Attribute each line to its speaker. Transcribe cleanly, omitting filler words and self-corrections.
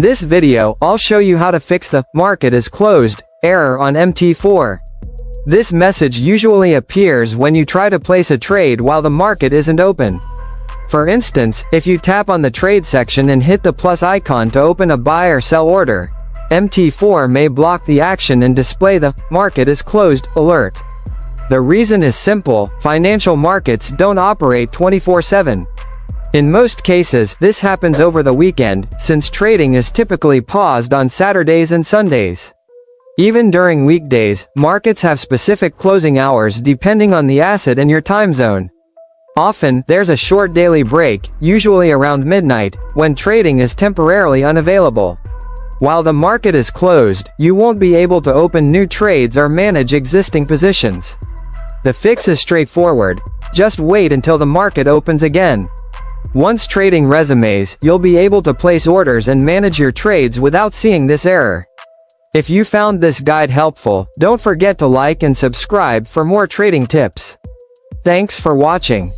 Speaker 1: This video, I'll show you how to fix the "market is closed" error on MT4. This message usually appears when you try to place a trade while the market isn't open. For instance, if you tap on the trade section and hit the plus icon to open a buy or sell order, MT4 may block the action and display the "market is closed" alert. The reason is simple: financial markets don't operate 24/7. In most cases, this happens over the weekend, since trading is typically paused on Saturdays and Sundays. Even during weekdays, markets have specific closing hours depending on the asset and your time zone. Often, there's a short daily break, usually around midnight, when trading is temporarily unavailable. While the market is closed, you won't be able to open new trades or manage existing positions. The fix is straightforward: just wait until the market opens again. Once trading resumes, you'll be able to place orders and manage your trades without seeing this error. If you found this guide helpful, don't forget to like and subscribe for more trading tips. Thanks for watching.